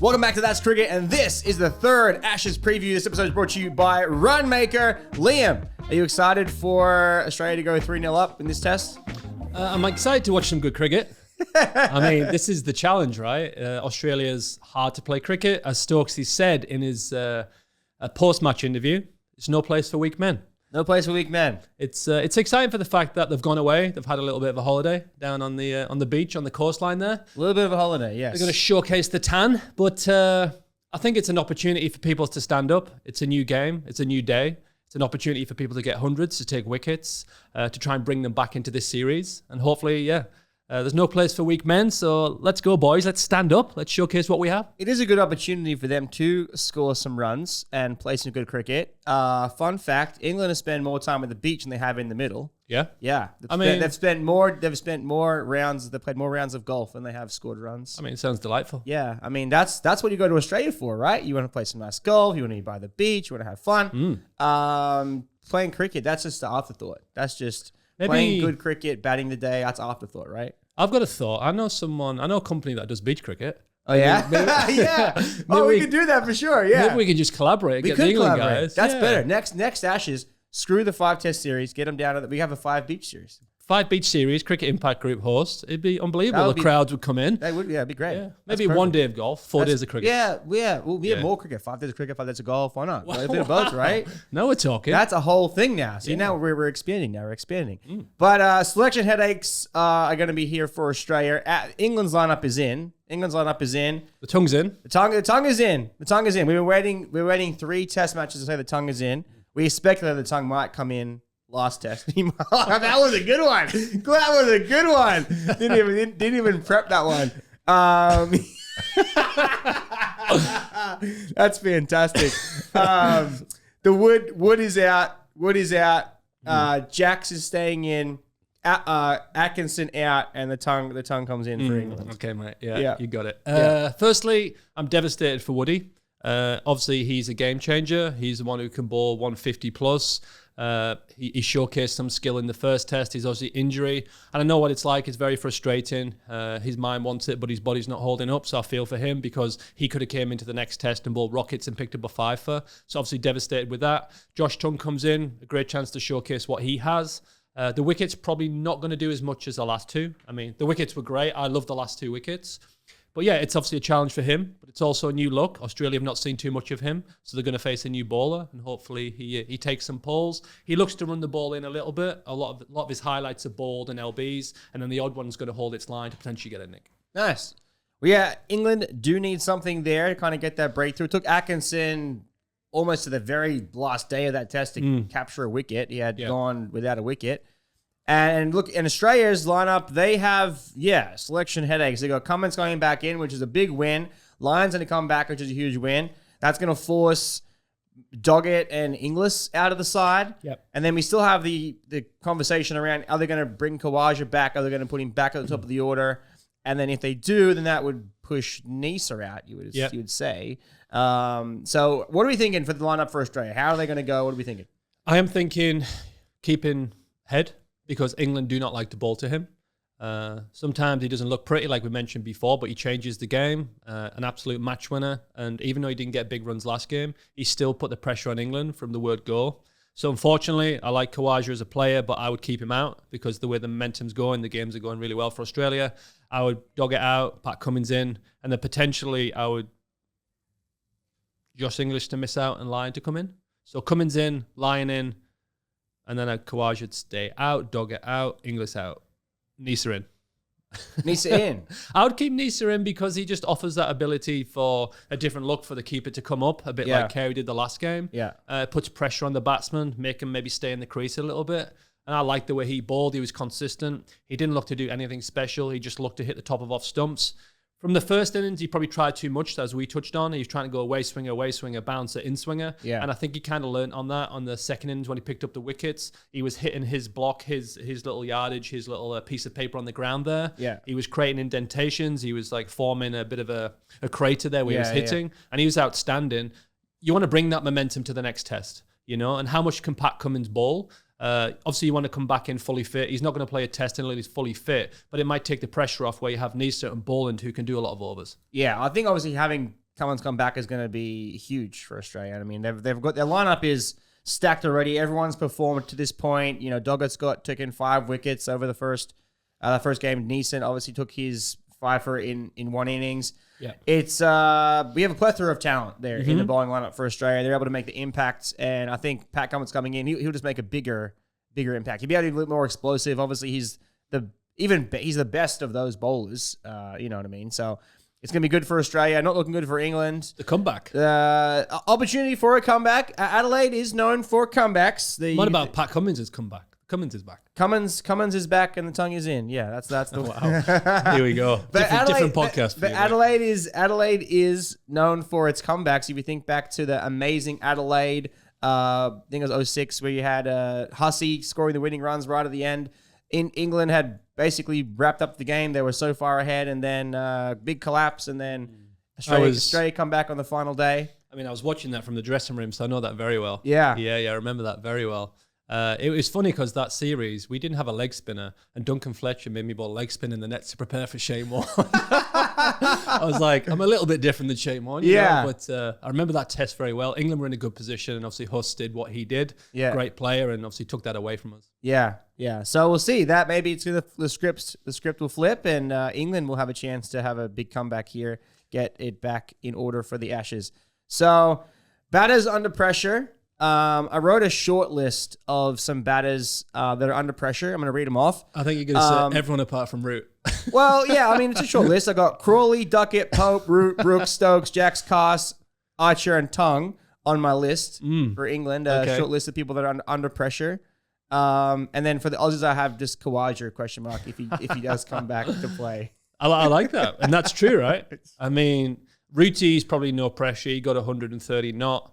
Welcome back to That's Cricket, and this is the third Ashes preview. This episode is brought to you by Runmaker. Liam, are you excited for Australia to go 3-0 up in this test? I'm excited to watch some good cricket. I mean, this is the challenge, right? Australia's hard to play cricket. As Stokesy said in his post-match interview, it's no place for weak men. No place for weak men. It's exciting for the fact that they've gone away. They've had a little bit of a holiday down on the beach, on the coastline there. A little bit of a holiday, yes. They're going to showcase the tan, but I think it's an opportunity for people to stand up. It's a new game. It's a new day. It's an opportunity for people to get hundreds, to take wickets, to try and bring them back into this series. And hopefully, there's no place for weak men. So let's go, boys. Let's stand up. Let's showcase what we have. It is a good opportunity for them to score some runs and play some good cricket. Fun fact, England has spent more time at the beach than they have in the middle. Yeah? Yeah. They've played more rounds of golf than they have scored runs. I mean, it sounds delightful. Yeah. I mean, that's what you go to Australia for, right? You want to play some nice golf. You want to be by the beach. You want to have fun. Playing cricket, that's just the afterthought. That's just playing good cricket, batting the day. That's afterthought, right? I've got a thought. I know a company that does beach cricket. Oh, yeah? Yeah. We could do that for sure, yeah. Maybe we can just collaborate. Get the England guys. That's better. Next Ashes, screw the 5-test series. Get them down. We have a 5-beach series. 5-beach series, Cricket Impact Group host. It'd be unbelievable. The crowds would come in. They would, it'd be great. Yeah. Maybe 1 day of golf, 4 days of cricket. Yeah. Well, we have more cricket. 5 days of cricket, 5 days of golf. Why not? A bit of both, right? Now we're talking. That's a whole thing now. See, now we're expanding. But selection headaches are going to be here for Australia. England's lineup is in. The tongue's in. The tongue is in. We're waiting 3 test matches to say the tongue is in. We speculated the tongue might come in last test. That was a good one. Didn't even prep that one. That's fantastic. The wood is out. Jax is staying in. Atkinson out, and the tongue comes in for England. Okay, mate. Yeah, you got it. Firstly, I'm devastated for Woody. Obviously, he's a game changer. He's the one who can bowl 150 plus. He showcased some skill in the first test. He's obviously injury. And I know what it's like. It's very frustrating. His mind wants it, but his body's not holding up. So I feel for him because he could have came into the next test and bowled rockets and picked up a 5-fer. So obviously devastated with that. Josh Tongue comes in. A great chance to showcase what he has. The wickets probably not going to do as much as the last 2. I mean, the wickets were great. I love the last 2 wickets. But yeah, it's obviously a challenge for him, but it's also a new look. Australia have not seen too much of him, so they're going to face a new bowler, and hopefully he takes some pulls. He looks to run the ball in a little bit. A lot of his highlights are bowled and LBs, and then the odd one's going to hold its line to potentially get a nick. Nice. Well, yeah, England do need something there to kind of get that breakthrough. It took Atkinson almost to the very last day of that test to capture a wicket. He had gone without a wicket. And look, in Australia's lineup, they have, selection headaches. They got Cummins going back in, which is a big win. Lyons going to come back, which is a huge win. That's going to force Doggett and Inglis out of the side. Yep. And then we still have the conversation around, are they going to bring Khawaja back? Are they going to put him back at the top of the order? And then if they do, then that would push Neser out, you would say. So what are we thinking for the lineup for Australia? How are they going to go? What are we thinking? I am thinking keeping head, because England do not like to bowl to him. Sometimes he doesn't look pretty, like we mentioned before, but he changes the game. An absolute match winner. And even though he didn't get big runs last game, he still put the pressure on England from the word go. So unfortunately, I like Khawaja as a player, but I would keep him out because the way the momentum's going, the games are going really well for Australia. I would Doggett out, Pat Cummins in, and then potentially I would Josh English to miss out and Lyon to come in. So Cummins in, Lyon in, and then Khawaja would stay out, Doggett out, Inglis out, Neser in. Neser in. I would keep Neser in because he just offers that ability for a different look for the keeper to come up, a bit like Carey did the last game. Yeah. Puts pressure on the batsman, make him maybe stay in the crease a little bit. And I like the way he bowled. He was consistent. He didn't look to do anything special. He just looked to hit the top of off stumps. From the first innings, he probably tried too much, as we touched on. He was trying to go away swinger, bouncer, in swinger. Yeah. And I think he kind of learned on that on the second innings when he picked up the wickets. He was hitting his block, his little yardage, his little piece of paper on the ground there. Yeah. He was creating indentations. He was like forming a bit of a crater there where he was hitting. And he was outstanding. You want to bring that momentum to the next test, you know? And how much can Pat Cummins bowl? Obviously, you want to come back in fully fit. He's not going to play a test until he's fully fit, but it might take the pressure off where you have Neser and Boland who can do a lot of overs. Yeah, I think obviously having Cummins come back is going to be huge for Australia. I mean, they've got their lineup is stacked already. Everyone's performed to this point. Doggett's taken 5 wickets over the first game. Neeson obviously took his 5 in one innings. Yeah, it's we have a plethora of talent there in the bowling lineup for Australia. They're able to make the impacts, and I think Pat Cummins coming in, he'll just make a bigger impact. He'll be able to be a little more explosive. Obviously, he's the best of those bowlers. You know what I mean? So it's going to be good for Australia. Not looking good for England. The comeback. Opportunity for a comeback. Adelaide is known for comebacks. What about Pat Cummins' comeback? Cummins is back. Cummins is back and the tongue is in. Yeah, that's the wow. Here we go. Different podcast. But Adelaide is known for its comebacks. If you think back to the amazing Adelaide, I think it was 06, where you had Hussey scoring the winning runs right at the end. England had basically wrapped up the game. They were so far ahead, and then big collapse, and then Australia come back on the final day. I mean, I was watching that from the dressing room, so I know that very well. Yeah. I remember that very well. It was funny because that series, we didn't have a leg spinner, and Duncan Fletcher made me bowl leg spin in the net to prepare for Shane Warne. I was like, I'm a little bit different than Shane Warne. But I remember that test very well. England were in a good position, and obviously Huss did what he did. Yeah. Great player, and obviously took that away from us. Yeah. So we'll see. That maybe it's the script will flip, and England will have a chance to have a big comeback here, get it back in order for the Ashes. So batters under pressure. I wrote a short list of some batters that are under pressure. I'm going to read them off. I think you're going to say everyone apart from Root. Well, yeah, I mean, it's a short list. I got Crawley, Duckett, Pope, Root, Brooks, Stokes, Jacks, Carse, Archer, and Tongue on my list for England. A short list of people that are under pressure. And then for the Aussies, I have just Khawaja, question mark, if he does come back to play. I like that. And that's true, right? I mean, Rooty's probably no pressure. He got 130 not.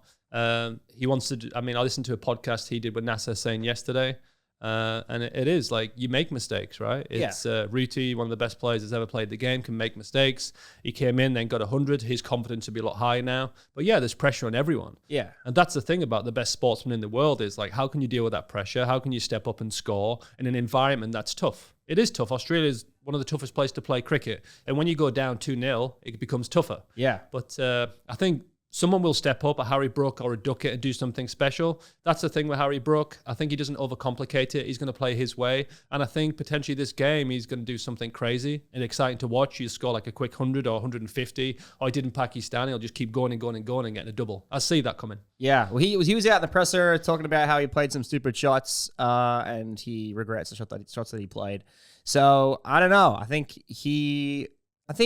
He wants to do, I listened to a podcast he did with NASA saying yesterday, and it is like, you make mistakes, right? It's Rooty, one of the best players that's ever played the game, can make mistakes. He came in, then got 100. His confidence would be a lot higher now. But yeah, there's pressure on everyone. Yeah. And that's the thing about the best sportsman in the world is like, how can you deal with that pressure? How can you step up and score in an environment that's tough? It is tough. Australia is one of the toughest places to play cricket. And when you go down 2-0, it becomes tougher. Yeah. But I think someone will step up, a Harry Brook or a Duckett, and do something special. That's the thing with Harry Brook. I think he doesn't overcomplicate it. He's going to play his way. And I think potentially this game, he's going to do something crazy and exciting to watch. He'll score like a quick 100 or 150. Or he did in Pakistan. He'll just keep going and going and going and getting a double. I see that coming. Yeah. Well, he was out in the presser talking about how he played some stupid shots and he regrets the shots that he played. So I don't know. I think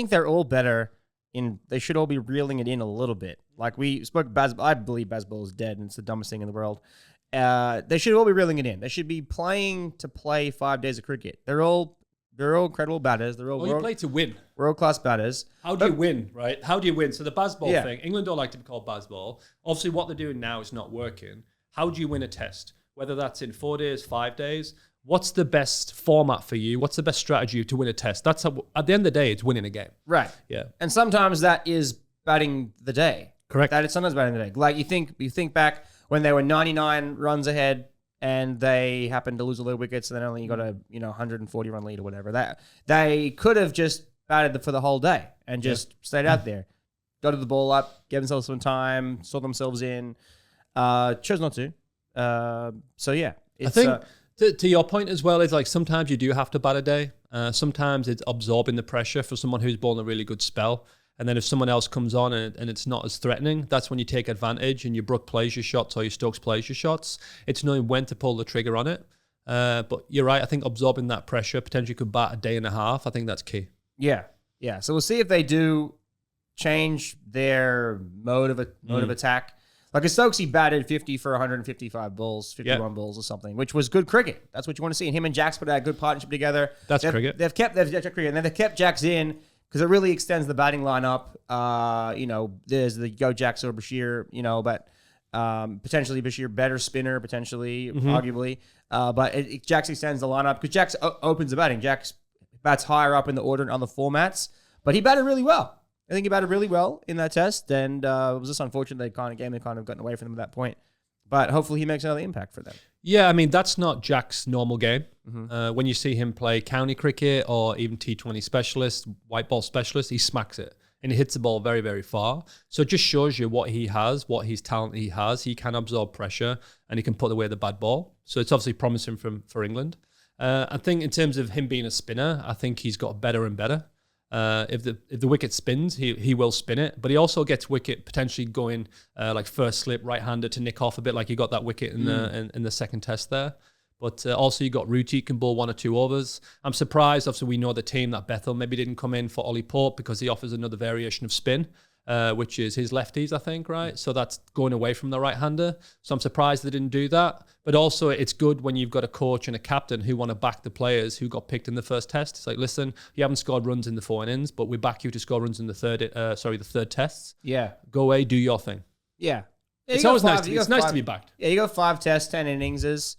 they're all better. They should all be reeling it in a little bit. Like we spoke, I believe Bazball is dead and it's the dumbest thing in the world. They should all be reeling it in. They should be playing to play 5 days of cricket. They're all incredible batters. They're all you play to win. World-class batters. How do you win, right? How do you win? So the Bazball thing, England don't like to be called Bazball. Obviously what they're doing now is not working. How do you win a test? Whether that's in 4 days, 5 days, what's the best format for you? What's the best strategy to win a test? That's at the end of the day, it's winning a game. Right. Yeah. And sometimes that is batting the day. Correct. That is sometimes batting the day. Like you think back when they were 99 runs ahead and they happened to lose a little wickets and then only got a 140 run lead or whatever. That they could have just batted for the whole day and just stayed out there, got the ball up, gave themselves some time, saw themselves in. Chose not to. So yeah, I think. To your point as well, is like sometimes you do have to bat a day. Sometimes it's absorbing the pressure for someone who's bowling a really good spell. And then if someone else comes on and it's not as threatening, that's when you take advantage and your Brook plays your shots or your Stokes plays your shots. It's knowing when to pull the trigger on it. But you're right. I think absorbing that pressure potentially could bat a day and a half. I think that's key. Yeah. Yeah. So we'll see if they do change their mode of attack. Like a Stokes, he batted 50 for 155 balls, 51 balls or something, which was good cricket. That's what you want to see. And him and Jacks put a good partnership together. That's cricket. They've kept cricket, and then they've kept Jacks in because it really extends the batting lineup. There's the Go Jacks or Bashir, but potentially Bashir better spinner, potentially, arguably. But Jacks extends the lineup because Jacks opens the batting. Jacks bats higher up in the order on the formats, but he batted really well. I think he batted really well in that test, and it was just unfortunate they kind of gotten away from him at that point. But hopefully he makes another impact for them. Yeah, I mean, that's not Jack's normal game. When you see him play county cricket or even T20 specialist, white ball specialist, he smacks it. and he hits the ball very, very far. So it just shows you what he has, what his talent he has. He can absorb pressure and he can put away the bad ball. So it's obviously promising for England. I think in terms of him being a spinner, I think he's got better and better. If the wicket spins, he will spin it, but he also gets wicket potentially going like first slip right-hander to nick off a bit, like he got that wicket in the second test there. But also you got Ruti can bowl 1 or 2 overs. I'm surprised, obviously we know the team that Bethel maybe didn't come in for Ollie Pope because he offers another variation of spin, which is his lefties, I think, right? So that's going away from the right-hander. So I'm surprised they didn't do that. But also it's good when you've got a coach and a captain who want to back the players who got picked in the first test. It's like, listen, you haven't scored runs in the 4 innings, but we back you to score runs in the third tests. Yeah. Go away, do your thing. Yeah. It's always nice to be backed. Yeah, you got 5 tests, 10 innings.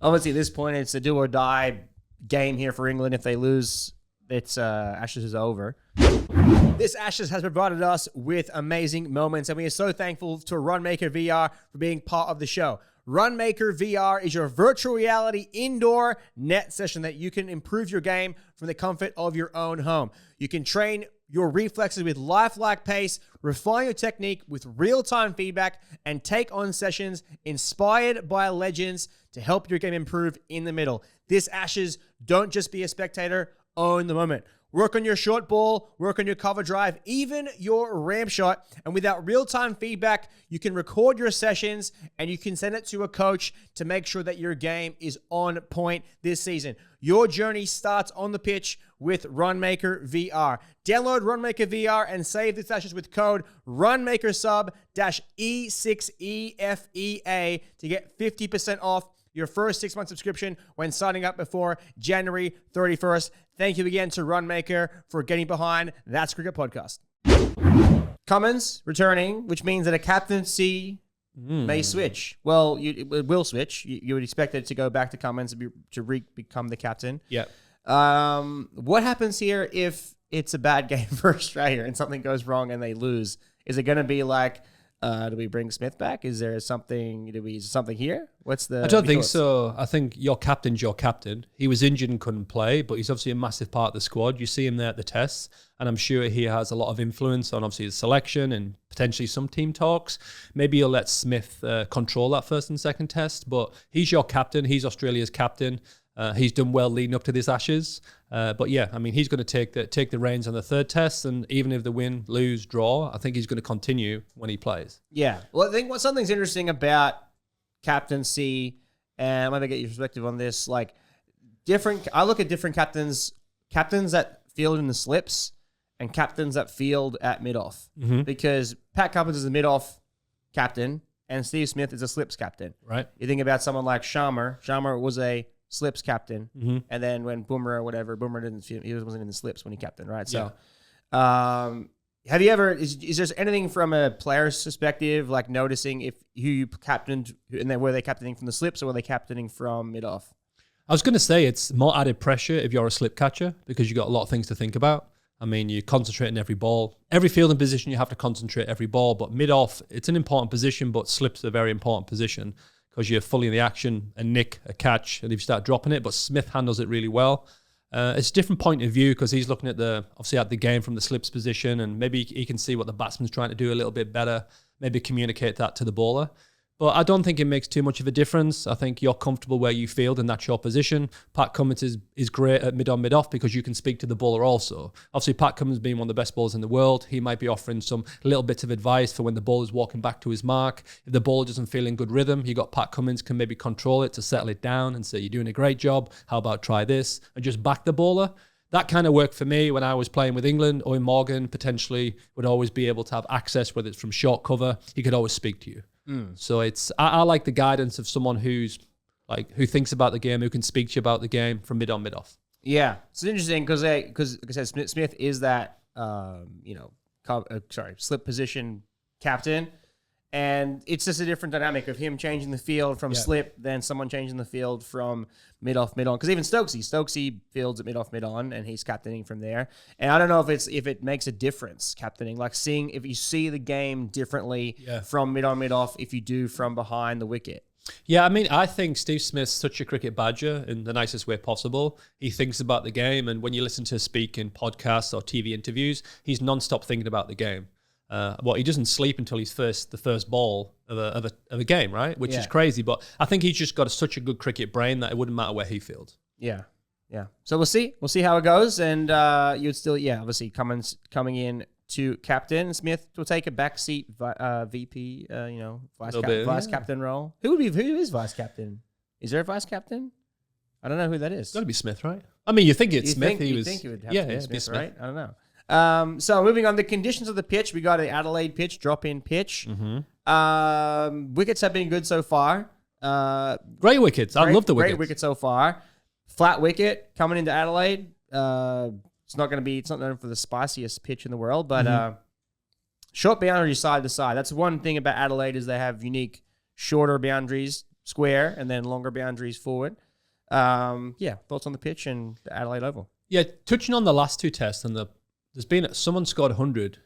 Obviously, at this point, it's a do or die game here for England. If they lose, it's Ashes is over. This Ashes has provided us with amazing moments, and we are so thankful to Runmaker VR for being part of the show. Runmaker VR is your virtual reality indoor net session that you can improve your game from the comfort of your own home. You can train your reflexes with lifelike pace, refine your technique with real-time feedback, and take on sessions inspired by legends to help your game improve in the middle. This Ashes, don't just be a spectator, own the moment. Work on your short ball, work on your cover drive, even your ramp shot. And without real-time feedback, you can record your sessions and you can send it to a coach to make sure that your game is on point this season. Your journey starts on the pitch with Runmaker VR. Download Runmaker VR and save the sessions with code RunmakerSub-E6EFEA to get 50% off your first 6-month subscription when signing up before January 31st. Thank you again to Runmaker for getting behind That's Cricket Podcast. Cummins returning, which means that a captaincy may switch. Well, it will switch. You would expect it to go back to Cummins to become the captain. Yeah. What happens here if it's a bad game for Australia and something goes wrong and they lose? Is it going to be like, do we bring Smith back? Is there something here? What's the... I don't think so. I think your captain's your captain. He was injured and couldn't play, but he's obviously a massive part of the squad. You see him there at the tests, and I'm sure he has a lot of influence on obviously the selection and potentially some team talks. Maybe you'll let Smith control that first and second test, but he's your captain. He's Australia's captain. He's done well leading up to this Ashes. But yeah, I mean, he's going to take the reins on the third test, and even if they win, lose, draw, I think he's going to continue when he plays. Yeah. Well, I think something's interesting about captaincy, and I'm going to get your perspective on this. Like, I look at different captains that field in the slips and captains that field at mid-off. Mm-hmm. Because Pat Cummins is a mid-off captain, and Steve Smith is a slips captain. Right. You think about someone like Sharma was a slips captain, and then when Boomer or whatever, Boomer he wasn't in the slips when he captained, right? So, have you ever? Is there anything from a player's perspective, like noticing if who you captained, and then were they captaining from the slips or were they captaining from mid off? I was going to say it's more added pressure if you're a slip catcher because you got a lot of things to think about. I mean, you concentrate on every ball, every fielding position. You have to concentrate every ball, but mid off, it's an important position, but slips a very important position, because you're fully in the action and nick a catch, and if you start dropping it, but Smith handles it really well. It's a different point of view because he's looking at the game from the slips position, and maybe he can see what the batsman's trying to do a little bit better, maybe communicate that to the bowler. But I don't think it makes too much of a difference. I think you're comfortable where you field and that's your position. Pat Cummins is great at mid-on, mid-off because you can speak to the bowler also. Obviously, Pat Cummins being one of the best bowlers in the world, he might be offering some little bits of advice for when the bowler's walking back to his mark. If the bowler doesn't feel in good rhythm, you got Pat Cummins can maybe control it to settle it down and say, you're doing a great job. How about try this? And just back the bowler. That kind of worked for me when I was playing with England. Owen Morgan potentially would always be able to have access, whether it's from short cover. He could always speak to you. So I like the guidance of someone who thinks about the game, who can speak to you about the game from mid-on, mid-off. Yeah, it's interesting because like I said, Smith is that slip position captain, and it's just a different dynamic of him changing the field from slip than someone changing the field from mid-off, mid-on. Because even Stokesy fields at mid-off, mid-on, and he's captaining from there. And I don't know if it makes a difference captaining, like seeing if you see the game differently from mid-on, mid-off if you do from behind the wicket. Yeah, I mean, I think Steve Smith's such a cricket badger in the nicest way possible. He thinks about the game, and when you listen to him speak in podcasts or TV interviews, he's non-stop thinking about the game. He doesn't sleep until he's the first ball of a game, right? Which is crazy, but I think he's just got such a good cricket brain that it wouldn't matter where he fields. Yeah. So we'll see. We'll see how it goes, and you'd still, obviously Cummins coming in to captain. Smith will take a backseat VP, vice captain role. Who is vice captain? Is there a vice captain? I don't know who that is. It's got to be Smith, right? I mean, you think it's Smith. You think it would have to be Smith, right? I don't know. So moving on, the conditions of the pitch. We got an Adelaide pitch, drop-in pitch. Mm-hmm. Wickets have been good so far. Great wickets. I love the wickets. Great wicket so far. Flat wicket coming into Adelaide. It's not known for the spiciest pitch in the world, but short boundaries side to side. That's one thing about Adelaide is they have unique shorter boundaries, square, and then longer boundaries forward. Thoughts on the pitch and the Adelaide Oval? Yeah, touching on the last two tests, and there's been someone scored 100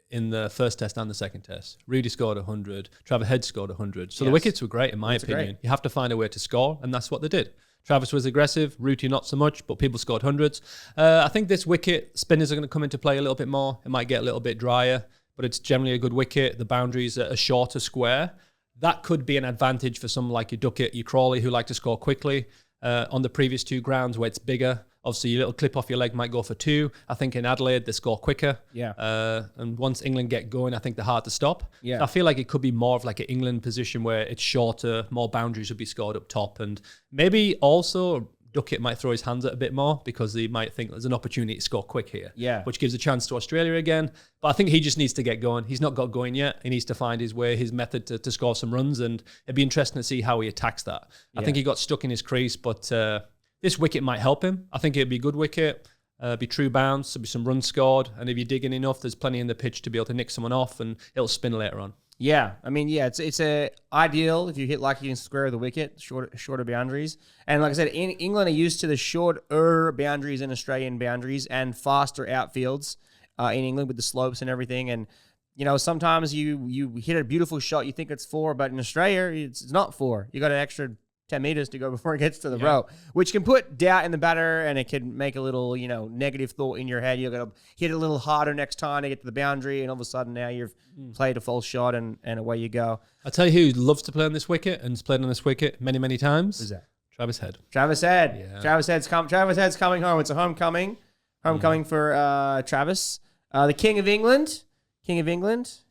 in the first test and the second test. Rudy scored 100. Travis Head scored 100. So the wickets were great, in my opinion. You have to find a way to score, and that's what they did. Travis was aggressive, Ruti not so much, but people scored hundreds. I think this wicket, spinners are going to come into play a little bit more. It might get a little bit drier, but it's generally a good wicket. The boundaries are a shorter square. That could be an advantage for someone like your Duckett, your Crawley, who like to score quickly. On the previous two grounds where it's bigger, obviously your little clip off your leg might go for 2. I think in Adelaide, they score quicker. Yeah. And once England get going, I think they're hard to stop. Yeah. So I feel like it could be more of like an England position where it's shorter, more boundaries would be scored up top. And maybe also Duckett might throw his hands at a bit more because he might think there's an opportunity to score quick here. Yeah. Which gives a chance to Australia again. But I think he just needs to get going. He's not got going yet. He needs to find his way, his method to score some runs. And it'd be interesting to see how he attacks that. I think he got stuck in his crease, but this wicket might help him. I think it'd be a good wicket, be true bounce, there'll be some runs scored. And if you're digging enough, there's plenty in the pitch to be able to nick someone off and it'll spin later on. Yeah, I mean, it's a ideal if you hit like you can square the wicket, shorter boundaries. And like I said, in England are used to the shorter boundaries and Australian boundaries and faster outfields in England with the slopes and everything. And sometimes you hit a beautiful shot, you think it's 4, but in Australia it's not 4. You got an extra 10 meters to go before it gets to the row, which can put doubt in the batter and it can make a little, negative thought in your head. You're going to hit it a little harder next time to get to the boundary, and all of a sudden now you've played a false shot and away you go. I'll tell you who loves to play on this wicket and has played on this wicket many, many times. Who's that? Travis Head. Travis Head. Yeah. Travis Head's coming home. It's a homecoming for Travis. The King of England.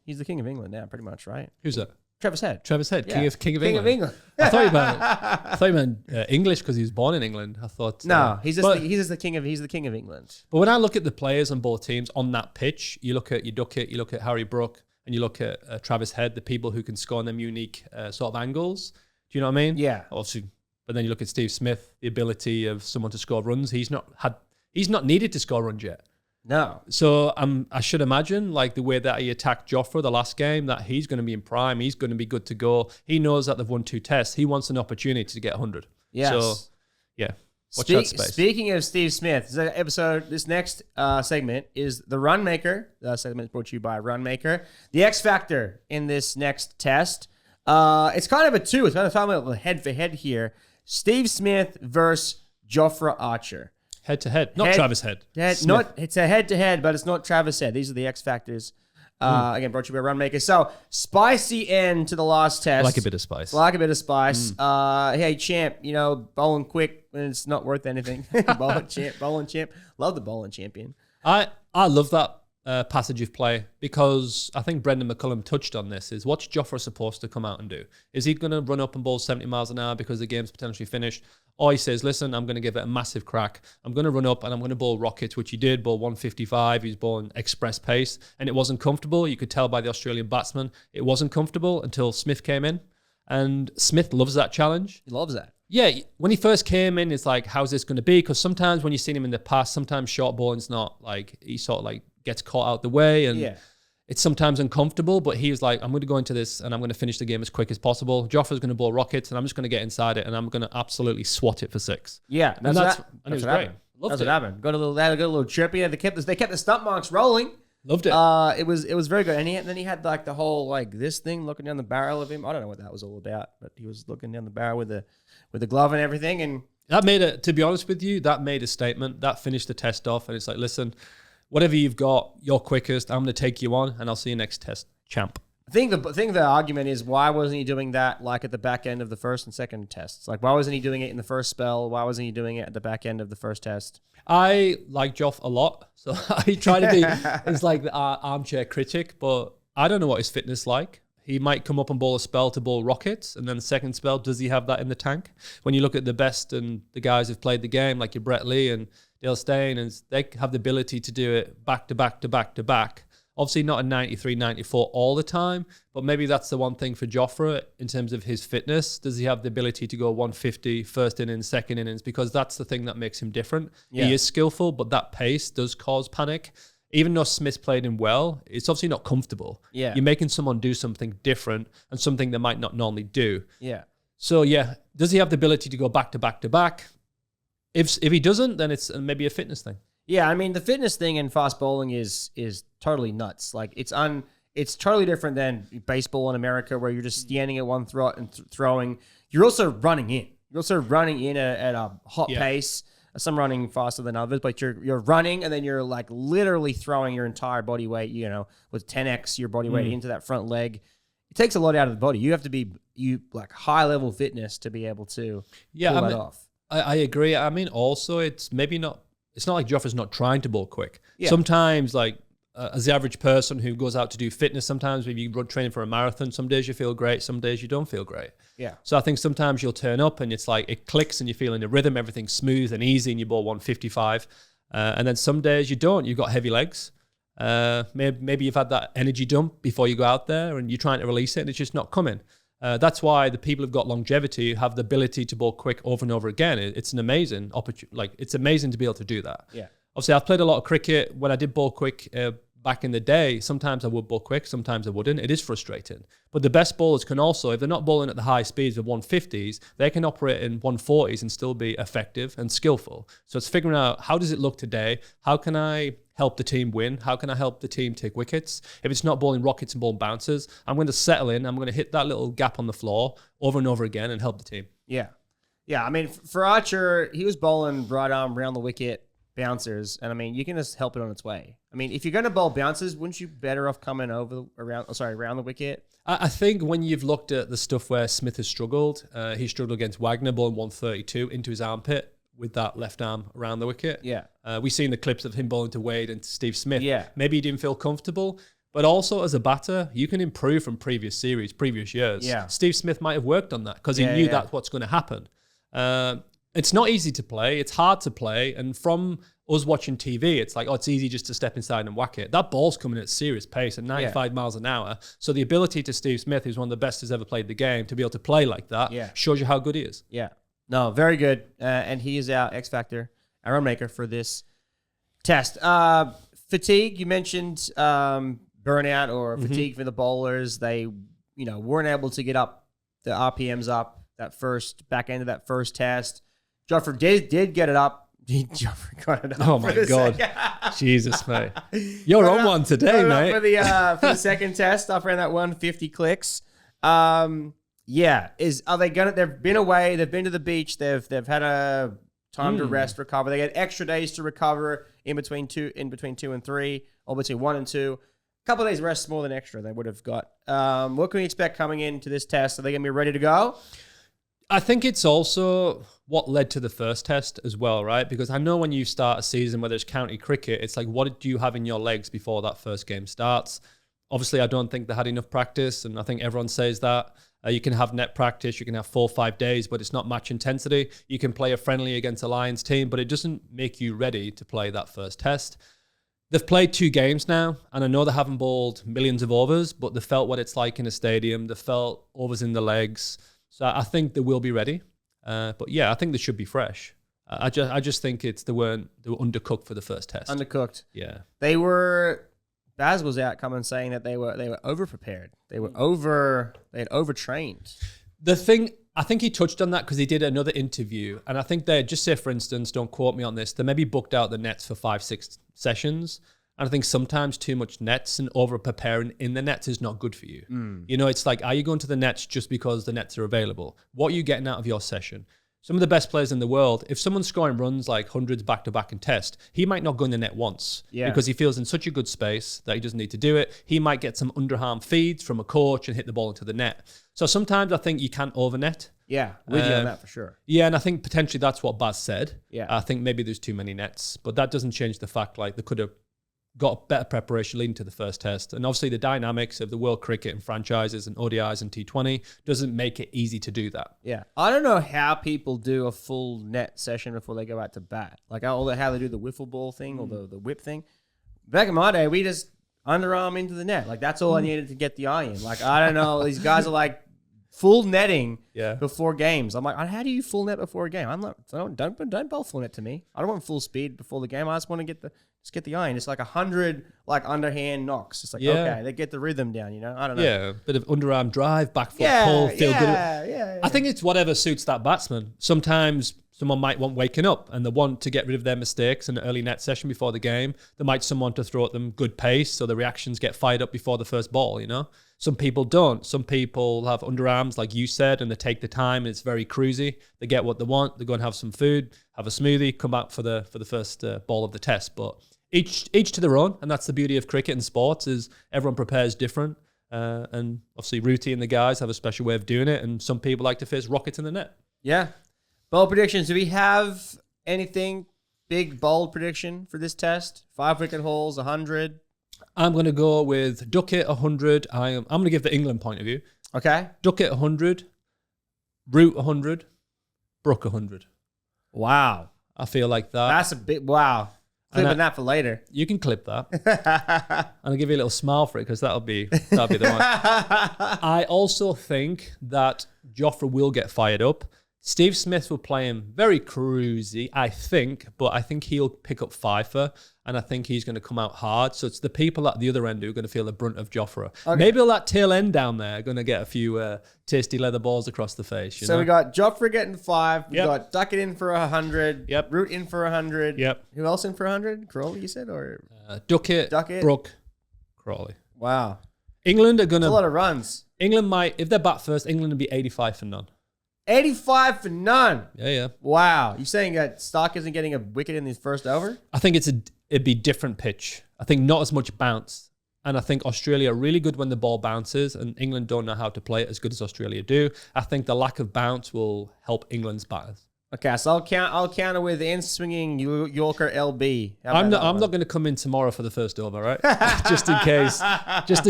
He's the King of England now, pretty much, right? Who's that? Travis Head. Yeah. King of England. I thought you meant English because he was born in England. I thought he's the king of England. But when I look at the players on both teams on that pitch, you look at your Duckett, you look at Harry Brook, and you look at Travis Head, the people who can score in them unique sort of angles. Do you know what I mean? Yeah. Obviously, but then you look at Steve Smith, the ability of someone to score runs. He's not needed to score runs yet. No. So I should imagine, like the way that he attacked Jofra the last game, that he's going to be in prime. He's going to be good to go. He knows that they've won 2 tests. He wants an opportunity to get 100. Yes. So, yeah. Watch that space. Speaking of Steve Smith, this next segment is the Run Maker. The segment is brought to you by Run Maker. The X Factor in this next test. It's kind of a 2. It's kind of a head-for-head here. Steve Smith versus Jofra Archer. Head-to-head, not Travis Head. It's a head-to-head, but it's not Travis Head. These are the X Factors. Again, brought to you by Runmaker. So, spicy end to the last test. Like a bit of spice. Hey, champ, bowling quick when it's not worth anything. Bowling champ. Love the bowling champion. I love that passage of play because I think Brendan McCullum touched on this, is what's Jofra supposed to come out and do? Is he going to run up and bowl 70 miles an hour because the game's potentially finished? Or he says, listen, I'm going to give it a massive crack. I'm going to run up and I'm going to bowl rockets, which he did, bowl 155. He's bowling express pace and it wasn't comfortable. You could tell by the Australian batsman it wasn't comfortable until Smith came in. And Smith loves that challenge. He loves that. Yeah, when he first came in, it's like, how's this going to be? Because sometimes when you've seen him in the past, sometimes short bowling's not like, he sort of like gets caught out the way and it's sometimes uncomfortable, but he was like, I'm going to go into this and I'm going to finish the game as quick as possible. Jofra's going to bowl rockets and I'm just going to get inside it and I'm going to absolutely swat it for 6. Yeah, and it was great. That's what happened. Got a little chirpy. They kept the stump marks rolling. Loved it. It was very good. And then he had like the whole like this thing looking down the barrel of him. I don't know what that was all about, but he was looking down the barrel with the glove and everything. And that made it. To be honest with you, that made a statement. That finished the test off, and it's like, listen, whatever you've got, you're quickest. I'm going to take you on, and I'll see you next test, champ. I think the argument is, why wasn't he doing that like at the back end of the first and second tests? Like, why wasn't he doing it in the first spell? Why wasn't he doing it at the back end of the first test? I like Joff a lot, so I try to be it's like the armchair critic, but I don't know what his fitness like. He might come up and bowl a spell to bowl rockets, and then the second spell, does he have that in the tank? When you look at the best and the guys who've played the game, like your Brett Lee and Dale Steyn, and they have the ability to do it back to back to back to back. Obviously not a 93, 94 all the time, but maybe that's the one thing for Jofra in terms of his fitness. Does he have the ability to go 150 first innings, second innings? Because that's the thing that makes him different. Yeah. He is skillful, but that pace does cause panic. Even though Smith played him well, it's obviously not comfortable. Yeah. You're making someone do something different and something they might not normally do. Yeah. So, yeah, does he have the ability to go back to back to back? If he doesn't, then it's maybe a fitness thing. Yeah, I mean, the fitness thing in fast bowling is totally nuts. Like, it's totally different than baseball in America, where you're just standing at one throat and throwing. You're also running in. You're also running in at a hot pace. Some running faster than others, but you're running, and then you're like literally throwing your entire body weight, with 10x your body weight into that front leg. It takes a lot out of the body. You have to be like high level fitness to be able to pull that off. I agree. I mean, also it's maybe not. It's not like Jofra's not trying to bowl quick. Yeah. Sometimes, like as the average person who goes out to do fitness, sometimes maybe you run training for a marathon. Some days you feel great, some days you don't feel great. Yeah. So I think sometimes you'll turn up and it's like it clicks and you're feeling the rhythm, everything's smooth and easy, and you bowl 155. And then some days you don't. You've got heavy legs. Maybe you've had that energy dump before you go out there and you're trying to release it and it's just not coming. That's why the people who've got longevity have the ability to bowl quick over and over again. It's an amazing opportunity. Like, it's amazing to be able to do that. Yeah. Obviously, I've played a lot of cricket. When I did bowl quick back in the day, sometimes I would bowl quick, sometimes I wouldn't. It is frustrating. But the best bowlers can also, if they're not bowling at the high speeds of 150s, they can operate in 140s and still be effective and skillful. So it's figuring out, how does it look today? How can I help the team win? How can I help the team take wickets? If it's not bowling rockets and bowling bouncers, I'm going to settle in. I'm going to hit that little gap on the floor over and over again and help the team. Yeah. Yeah, I mean, for Archer, he was bowling right arm around the wicket bouncers, and I mean, you can just help it on its way. I mean, if you're going to bowl bouncers, wouldn't you better off coming around the wicket? I think when you've looked at the stuff where Smith has struggled, he struggled against Wagner bowling 132 into his armpit with that left arm around the wicket. Yeah. We've seen the clips of him bowling to Wade and to Steve Smith. Yeah. Maybe he didn't feel comfortable, but also as a batter, you can improve from previous series, previous years. Yeah. Steve Smith might have worked on that because he knew that's what's going to happen. It's not easy to play. It's hard to play. And from us watching TV, it's like, it's easy just to step inside and whack it. That ball's coming at serious pace at 95 miles an hour. So the ability to Steve Smith, who's one of the best who's ever played the game, to be able to play like that shows you how good he is. Yeah. No, very good. And he is our X Factor, our run maker for this test. Fatigue, you mentioned burnout or fatigue for the bowlers. They, weren't able to get up the RPMs up that back end of that first test. Jofra did get it up. Jofra got it up. Oh my God. Jesus, mate. You're on one today, mate. For the second test, up around that 150 clicks. They've been away, they've been to the beach, they've had a time to rest, recover. They get extra days to recover in between 2 and 3, or between 1 and 2. A couple of days rest more than extra they would have got. What can we expect coming into this test? Are they going to be ready to go? I think it's also what led to the first test as well, right? Because I know when you start a season, whether it's county cricket, it's like, what do you have in your legs before that first game starts? Obviously, I don't think they had enough practice, and I think everyone says that. You can have net practice, you can have 4 or 5 days, but it's not match intensity. You can play a friendly against a Lions team, but it doesn't make you ready to play that first test. They've played 2 games now, and I know they haven't bowled millions of overs, but they felt what it's like in a stadium. They felt overs in the legs. So I think they will be ready. But yeah, I think they should be fresh. I just think they were undercooked for the first test. Undercooked. Yeah. Baz was out coming saying that they were over prepared. They had overtrained. The thing, I think he touched on that because he did another interview, and I think they just say, for instance, don't quote me on this, they maybe booked out the nets for 5-6 sessions, And I think sometimes too much nets and over-preparing in the nets is not good for you. You know, it's like, are you going to the nets just because the nets are available? What are you getting out of your session? Some of the best players in the world, if someone's scoring runs like hundreds back-to-back in test, he might not go in the net once because he feels in such a good space that he doesn't need to do it. He might get some underarm feeds from a coach and hit the ball into the net. So sometimes I think you can over-net. Yeah, with you on that for sure. Yeah, and I think potentially that's what Baz said. Yeah. I think maybe there's too many nets, but that doesn't change the fact like they could have got better preparation leading to the first test. And obviously the dynamics of the world cricket and franchises and ODIs and T20 doesn't make it easy to do that. Yeah. I don't know how people do a full net session before they go out to bat. Like how they do the wiffle ball thing or the whip thing. Back in my day, we just underarm into the net. Like that's all I needed to get the eye in. Like, I don't know. These guys are like full netting before games. I'm like, how do you full net before a game? I'm like, don't bowl full net to me. I don't want full speed before the game. I just want to get the eye in. It's like 100 like underhand knocks. It's like, okay, they get the rhythm down, you know? I don't know. Yeah, bit of underarm drive, back foot pull, feel good. Yeah. I think it's whatever suits that batsman. Sometimes someone might want waking up and they want to get rid of their mistakes in an early net session before the game. They might someone to throw at them good pace so the reactions get fired up before the first ball, you know? Some people don't. Some people have underarms, like you said, and they take the time and it's very cruisy. They get what they want. They go and have some food, have a smoothie, come back for the first ball of the test. But each to their own, and that's the beauty of cricket and sports is everyone prepares different. And obviously Ruti and the guys have a special way of doing it, and some people like to face rockets in the net. Yeah. Bold predictions. Do we have anything big, bold prediction for this test? 5 wicket hauls, 100? I'm going to go with Duckett 100. I'm going to give the England point of view. Okay. Duckett 100, Root 100, Brook 100. Wow. I feel like that. That's a bit, wow. Clipping that for later. You can clip that. And I'll give you a little smile for it because that'll be the one. I also think that Jofra will get fired up. Steve Smith will play him very cruisy, I think, but I think he'll pick up fifer, and I think he's going to come out hard. So it's the people at the other end who are going to feel the brunt of Jofra. Okay. Maybe that tail end down there are going to get a few tasty leather balls across the face. You know? We got Jofra getting 5. We got Duckett in for 100. Yep. Root in for 100. Yep. Who else in for 100? Crawley, you said? Or Duckett, Brook, Crawley. Wow. England are going to... That's a lot of runs. England might... If they're bat first, England will be 85 for none. 85 for none. Yeah. Wow. You saying that Stark isn't getting a wicket in his first over? I think it'd be different pitch. I think not as much bounce. And I think Australia are really good when the ball bounces, and England don't know how to play it as good as Australia do. I think the lack of bounce will help England's batters. Okay, so I'll counter with in-swinging Yorker LB. I'm not going to come in tomorrow for the first over, right? just in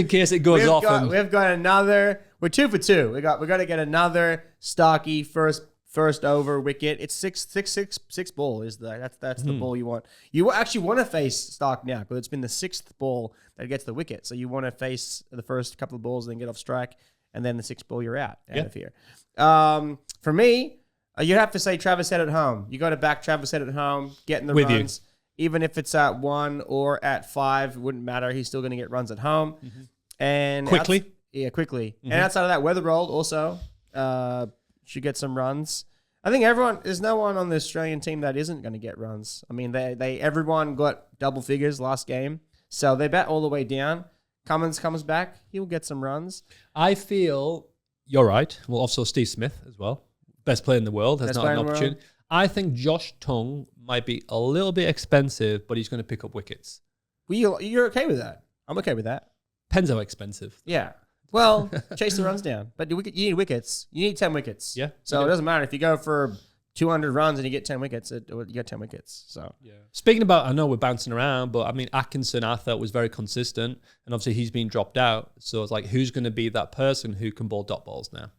case it goes off. We've got another. We're 2 for 2. We got to get another Starkey first over wicket. It's six ball is that's the ball you want. You actually want to face Stark now because it's been the 6th ball that gets the wicket. So you want to face the first couple of balls, then get off strike, and then the 6th ball you're out of here. For me. You have to say Travis Head at home. You got to back Travis Head at home, getting the runs. Even if it's at 1 or at 5, it wouldn't matter. He's still going to get runs at home. Mm-hmm. And quickly. Quickly. Mm-hmm. And outside of that, Weatherald also should get some runs. I think there's no one on the Australian team that isn't going to get runs. I mean, everyone got double figures last game. So they bat all the way down. Cummins comes back. He'll get some runs. I feel you're right. Well, also Steve Smith as well. Best player in the world. That's not an opportunity. I think Josh Tongue might be a little bit expensive, but he's going to pick up wickets. Well, you're okay with that? I'm okay with that. Depends how expensive. Yeah. Well, chase the runs down. But you need wickets. You need 10 wickets. Yeah. So it doesn't matter. If you go for 200 runs and you get 10 wickets, you get 10 wickets. So yeah. Speaking about, I know we're bouncing around, but I mean, Atkinson, I thought, was very consistent. And obviously he's been dropped out. So it's like, who's going to be that person who can bowl dot balls now?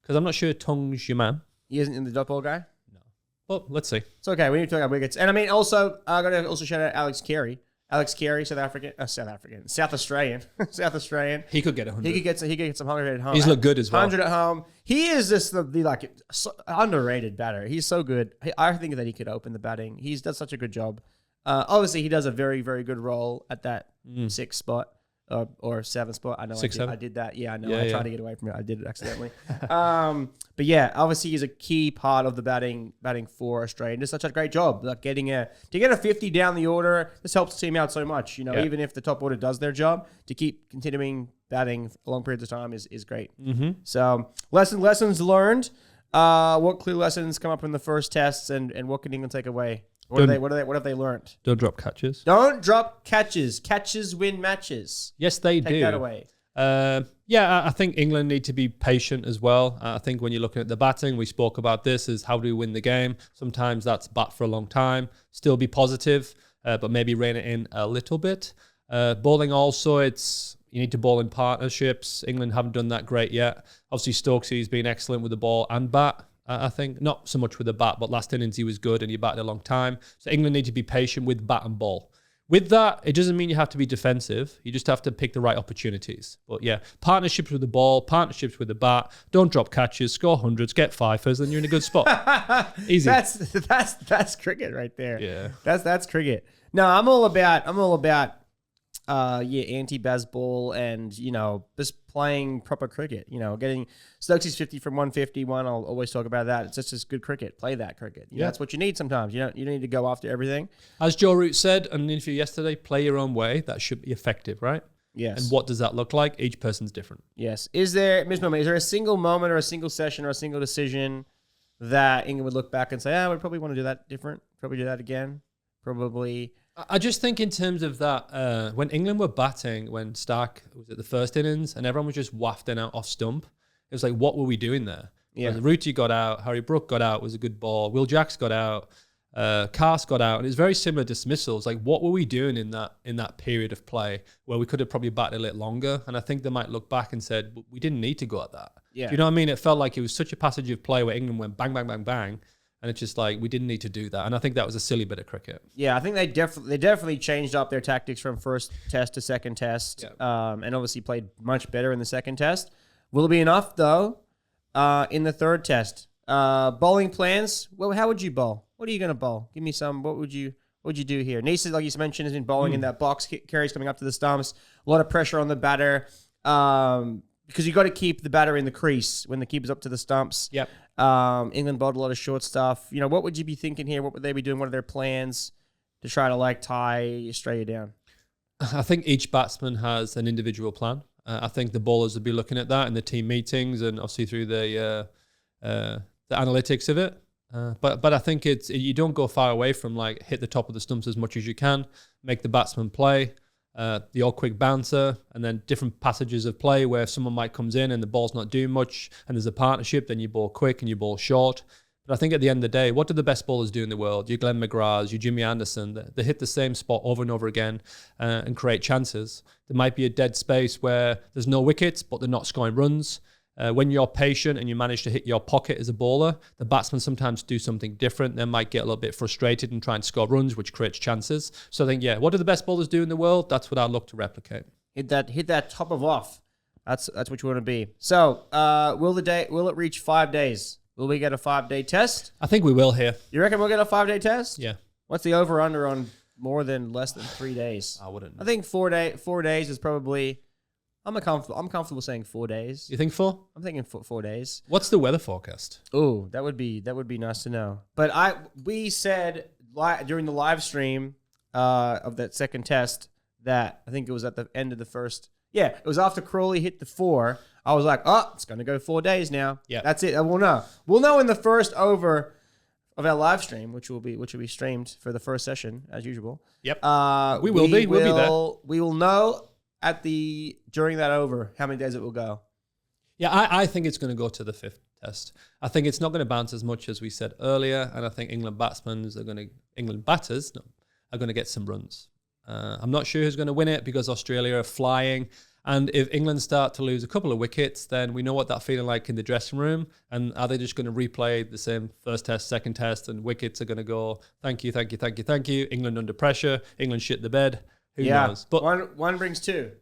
Because I'm not sure Tongue's your man. He isn't in the dot ball guy? No. Well, let's see. It's okay. We need to talk about wickets. And I mean, also, I got to also shout out Alex Carey. Alex Carey, South Australian. South Australian. He could get 100. He could get some 100 at home. He's looked good as well. 100 at home. He is just the underrated batter. He's so good. I think that he could open the batting. He does such a good job. Obviously, he does a very, very good role at that 6th spot. or 7th spot. I know 6, 7. I did that. Yeah, I know. Yeah, I tried to get away from it. I did it accidentally. But yeah, obviously he's a key part of the batting for Australia. And does such a great job. Like to get a 50 down the order. This helps the team out so much. Even if the top order does their job, to keep continuing batting for long periods of time is great. So lessons learned. What clear lessons come up in the first tests, and what can England take away? What have they learned? Don't drop catches. Don't drop catches. Catches win matches. Yes, they do. Take that away. I think England need to be patient as well. I think when you're looking at the batting, we spoke about this, is how do we win the game? Sometimes that's bat for a long time. Still be positive, but maybe rein it in a little bit. Bowling also, you need to bowl in partnerships. England haven't done that great yet. Obviously, Stokesy's been excellent with the ball and bat. I think not so much with the bat, but last innings he was good and he batted a long time. So England need to be patient with bat and ball. With that, it doesn't mean you have to be defensive. You just have to pick the right opportunities. But yeah, partnerships with the ball, partnerships with the bat. Don't drop catches, score hundreds, get fifers, then you're in a good spot. Easy. That's cricket right there. Yeah, that's cricket. No, I'm all about anti-Bazball and, just playing proper cricket. Getting Stokesy's 50 from 151. I'll always talk about that. It's just good cricket. Play that cricket. That's what you need sometimes. You don't need to go after everything. As Joe Root said in an interview yesterday, play your own way. That should be effective, right? Yes. And what does that look like? Each person's different. Yes. Is there a single moment or a single session or a single decision that England would look back and say, we probably want to do that different? Probably do that again? Probably... I just think in terms of that, when England were batting, when Stark was at the first innings and everyone was just wafting out off stump, it was like, what were we doing there? Yeah. Rooty got out, Harry Brook got out, was a good ball. Will Jacks got out, Cast got out, and it's very similar dismissals. Like, what were we doing in that period of play where we could have probably batted a little longer? And I think they might look back and said, we didn't need to go at that. Yeah. Do you know what I mean? It felt like it was such a passage of play where England went bang, bang, bang, bang. And it's just like, we didn't need to do that. And I think that was a silly bit of cricket. Yeah, I think they definitely changed up their tactics from first test to second test. Yeah. And obviously played much better in the second test. Will it be enough, though, in the third test? Bowling plans? Well, how would you bowl? What are you going to bowl? Give me some. What would you do here? Neese, like you mentioned, has been bowling in that box. Carries coming up to the stumps. A lot of pressure on the batter. Because you got to keep the batter in the crease when the keeper's up to the stumps. Yep. England bowled a lot of short stuff. What would you be thinking here? What would they be doing? What are their plans to try to tie Australia down? I think each batsman has an individual plan. I think the bowlers would be looking at that in the team meetings and obviously through the analytics of it. But I think you don't go far away from hit the top of the stumps as much as you can, make the batsman play. The odd quick bouncer, and then different passages of play where if someone comes in and the ball's not doing much and there's a partnership, then you bowl quick and you bowl short. But I think at the end of the day, what do the best bowlers do in the world? Your Glenn McGraths, your Jimmy Anderson, they hit the same spot over and over again and create chances. There might be a dead space where there's no wickets, but they're not scoring runs. When you're patient and you manage to hit your pocket as a bowler, the batsmen sometimes do something different. They might get a little bit frustrated and try and score runs, which creates chances. So I think, what do the best bowlers do in the world? That's what I look to replicate. Hit that top of off. That's what you want to be. So will it reach 5 days? Will we get a 5-day test? I think we will here. You reckon we'll get a 5-day test? Yeah. What's the over/under on less than 3 days? I wouldn't know. I think 4 days is probably... I'm comfortable saying 4 days. You think 4? I'm thinking 4 days. What's the weather forecast? Oh, that would be nice to know. But we said during the live stream of that second test that I think it was at the end of the first. Yeah, it was after Crawley hit the 4. I was like, it's going to go 4 days now. Yeah, that's it. We'll know. We'll know in the first over of our live stream, which will be streamed for the first session as usual. Yep. We will be. We'll be there. We will know during that over how many days it will go. Yeah, I think it's going to go to the 5th test. I think it's not going to bounce as much as we said earlier, and I think England batters are going to get some runs. I'm not sure who's going to win it because Australia are flying, and if England start to lose a couple of wickets, then we know what that's feeling like in the dressing room. And are they just going to replay the same first test, second test, and wickets are going to go, thank you, thank you, thank you, thank you. England under pressure. England shit the bed. Who knows? But one brings two.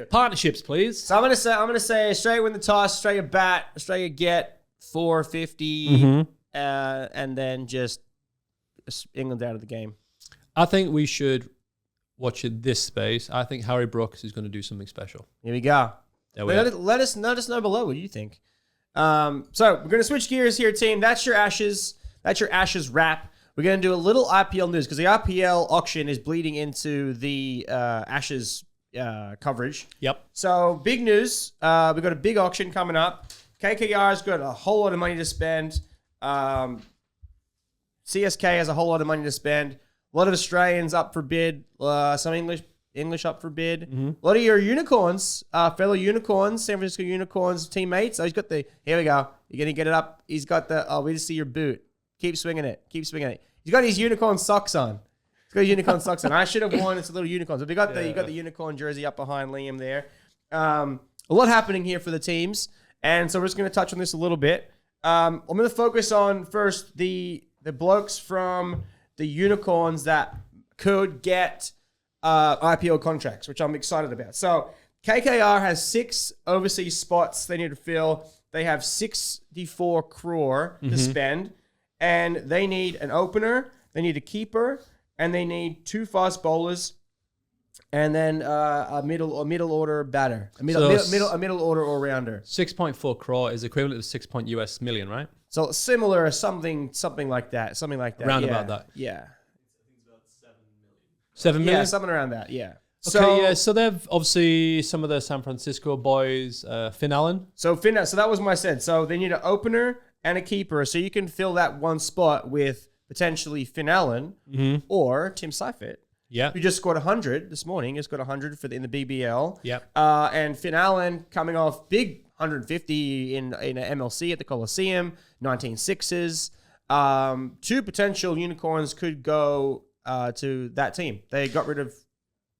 Partnerships, please. So I'm gonna say Australia win the toss, Australia bat, Australia get 450, and then just England out of the game. I think we should watching this space, I think Harry Brooks is going to do something special. Here we go. There we are. Let us know below what you think. So we're going to switch gears here, team. That's your Ashes. That's your Ashes wrap. We're going to do a little IPL news because the IPL auction is bleeding into the Ashes coverage. Yep. So big news. We've got a big auction coming up. KKR's got a whole lot of money to spend. CSK has a whole lot of money to spend. A lot of Australians up for bid. Some English up for bid. Mm-hmm. A lot of your unicorns, fellow unicorns, San Francisco Unicorns teammates. Oh, he's got the. Here we go. You're gonna get it up. He's got the. Oh, we just see your boot. Keep swinging it. Keep swinging it. He's got his unicorn socks on. He's got his unicorn socks on. I should have worn it's a little unicorns. But you got the unicorn jersey up behind Liam there. A lot happening here for the teams, and so we're just gonna touch on this a little bit. I'm gonna focus on first the blokes from the unicorns that could get IPL contracts, which I'm excited about. So KKR has 6 overseas spots they need to fill. They have 64 crore to spend, and they need an opener, they need a keeper, and they need 2 fast bowlers, and then a middle order batter, a middle order all rounder. 6.4 crore is equivalent to $6 US million, right? So similar, something like that. Around about that. Yeah. 7 million? Yeah, something around that, yeah. Okay, so they've obviously some of the San Francisco boys, Finn Allen. So that was my sense. So they need an opener and a keeper. So you can fill that one spot with potentially Finn Allen or Tim Seifert. Yeah. Who just scored 100 this morning. He's got 100 in the BBL. Yep. And Finn Allen coming off big 150 in a MLC at the Coliseum, 19 sixes. 2 potential unicorns could go to that team. They got rid of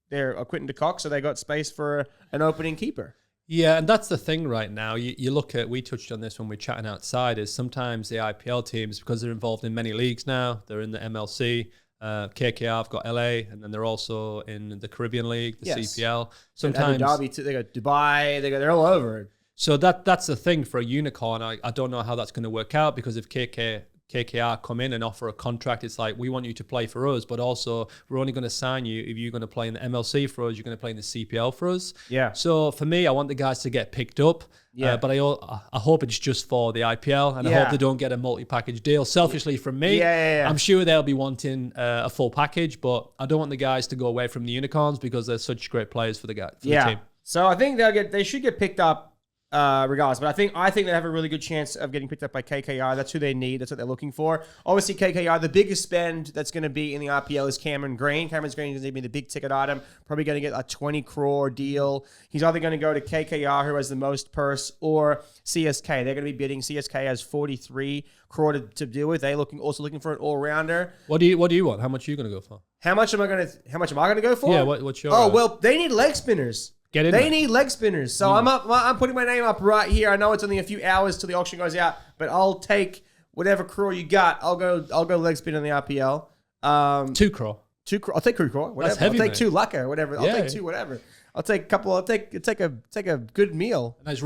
their Quinton de Kock, so they got space for an opening keeper. Yeah, and that's the thing right now. You look at, we touched on this when we're chatting outside, is sometimes the IPL teams, because they're involved in many leagues now, they're in the MLC, KKR have got LA, and then they're also in the Caribbean League, the CPL. Sometimes Abu Dhabi too, they got Dubai, they're all over. So that's the thing for a unicorn. I don't know how that's going to work out, because if KKR come in and offer a contract, it's like, we want you to play for us, but also we're only going to sign you if you're going to play in the MLC for us, you're going to play in the CPL for us. Yeah. So for me, I want the guys to get picked up, but I hope it's just for the IPL, and I hope they don't get a multi-package deal. Selfishly from me, I'm sure they'll be wanting a full package, but I don't want the guys to go away from the unicorns because they're such great players for the team. So I think they should get picked up regardless, but I think they have a really good chance of getting picked up by KKR. That's who they need. That's what they're looking for. Obviously, KKR, the biggest spend that's going to be in the IPL is Cameron Green. Cameron Green is going to be the big ticket item. Probably going to get a 20 crore deal. He's either going to go to KKR, who has the most purse, or CSK. They're going to be bidding. CSK has 43 crore to deal with. They're also looking for an all rounder. What do you want? How much are you going to go for? How much am I going to go for? Yeah. What's your? Well, they need leg spinners. They need leg spinners. So I'm putting my name up right here. I know it's only a few hours till the auction goes out, but I'll take whatever crore you got. I'll go leg spin in the IPL. 2 crore. 2 crore. I'll take 2 crore. Whatever. That's heavy, I'll take 2 lacquer, whatever. I'll take 2 whatever. I'll take a couple. I'll take a good meal. A nice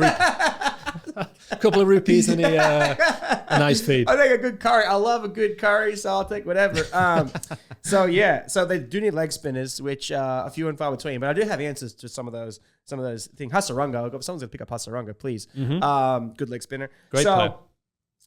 a couple of rupees and a nice feed. I'll take a good curry. I love a good curry, so I'll take whatever. So they do need leg spinners, which a few and far between. But I do have answers to some of those things. Hasaranga, someone's gonna pick up Hasaranga, please. Good leg spinner. Great player.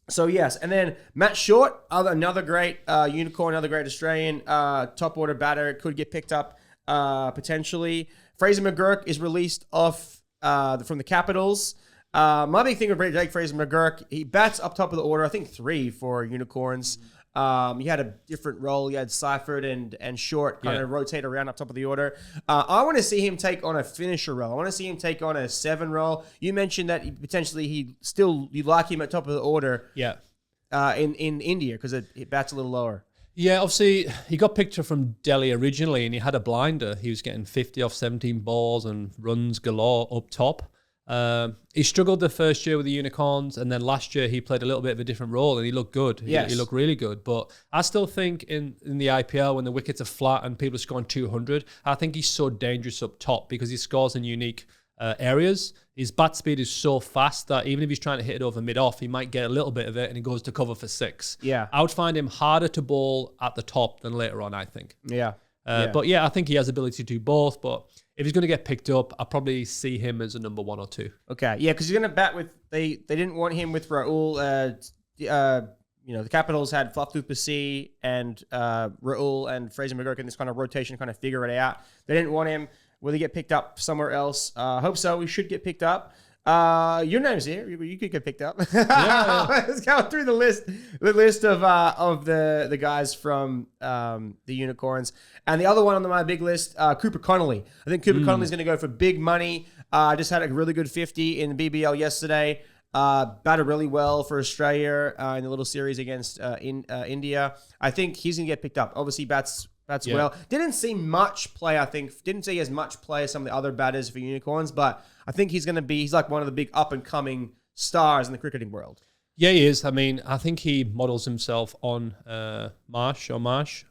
So yes, and then Matt Short, another great unicorn, another great Australian top order batter, could get picked up potentially. Fraser McGurk is released off from the Capitals. My big thing with Jake Fraser McGurk, he bats up top of the order, I think 3 for unicorns. He had a different role. He had Seifert and Short kind of rotate around up top of the order. I want to see him take on a finisher role. I want to see him take on a 7 role. You mentioned that you like him at top of the order. Yeah. In India because it bats a little lower. Yeah, obviously he got picked up from Delhi originally, and he had a blinder. He was getting 50 off 17 balls and runs galore up top. He struggled the first year with the Unicorns, and then last year he played a little bit of a different role, and he looked good. He looked really good. But I still think in the IPL, when the wickets are flat and people are scoring 200, I think he's so dangerous up top because he scores in unique areas. His bat speed is so fast that even if he's trying to hit it over mid-off, he might get a little bit of it and he goes to cover for 6. Yeah. I would find him harder to bowl at the top than later on, I think. Yeah. But yeah, I think he has the ability to do both. But if he's going to get picked up, I'll probably see him as a number 1 or 2. Okay, yeah, because he's going to bat with they didn't want him with Raul. The Capitals had Faf du Plessis and Raul and Fraser McGurk in this kind of rotation, kind of figure it out. They didn't want him. Will he get picked up somewhere else? I hope so. We should get picked up. Your name's here. You could get picked up. Let's go through the list of the guys from the Unicorns. And the other one on my big list, Cooper Connolly. I think Cooper Connolly's going to go for big money. Just had a really good 50 in the BBL yesterday. Batted really well for Australia in the little series against India. I think he's going to get picked up. Obviously, bats well. Didn't see much play, I think. Didn't see as much play as some of the other batters for Unicorns, but I think he's like one of the big up-and-coming stars in the cricketing world. Yeah, he is. I mean, I think he models himself on Marsh.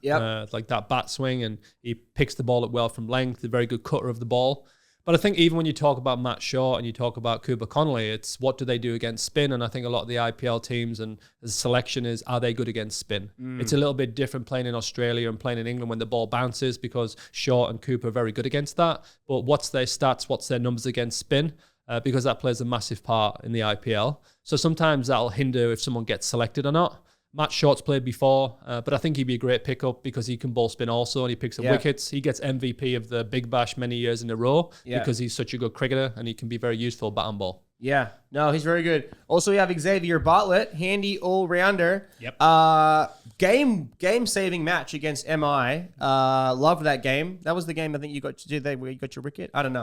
Yep. Like that bat swing, and he picks the ball up well from length, a very good cutter of the ball. But I think even when you talk about Matt Shaw and you talk about Cooper Connolly, it's what do they do against spin? And I think a lot of the IPL teams and the selection is, are they good against spin? It's a little bit different playing in Australia and playing in England when the ball bounces, because Shaw and Cooper are very good against that. But what's their stats? What's their numbers against spin? Because that plays a massive part in the IPL. So sometimes that'll hinder if someone gets selected or not. Matt Shaw's played before, but I think he'd be a great pickup because he can ball spin also, and he picks up wickets. He gets MVP of the Big Bash many years in a row because he's such a good cricketer, and he can be very useful bat and ball. Yeah, no, he's very good. Also, we have Xavier Bartlett, handy all-rounder. Yep. Game-saving match against MI. Loved that game. That was the game I think you got to do where you got your wicket. I don't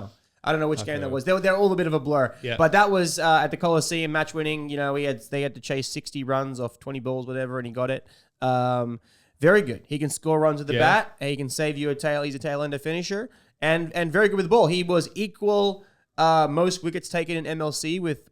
know which game that was. They're all a bit of a blur. Yeah. But that was at the Coliseum, match winning. You know, they had to chase 60 runs off 20 balls, whatever, and he got it. Very good. He can score runs with the bat. He can save you a tail. He's a tail-ender finisher. And very good with the ball. He was equal most wickets taken in MLC with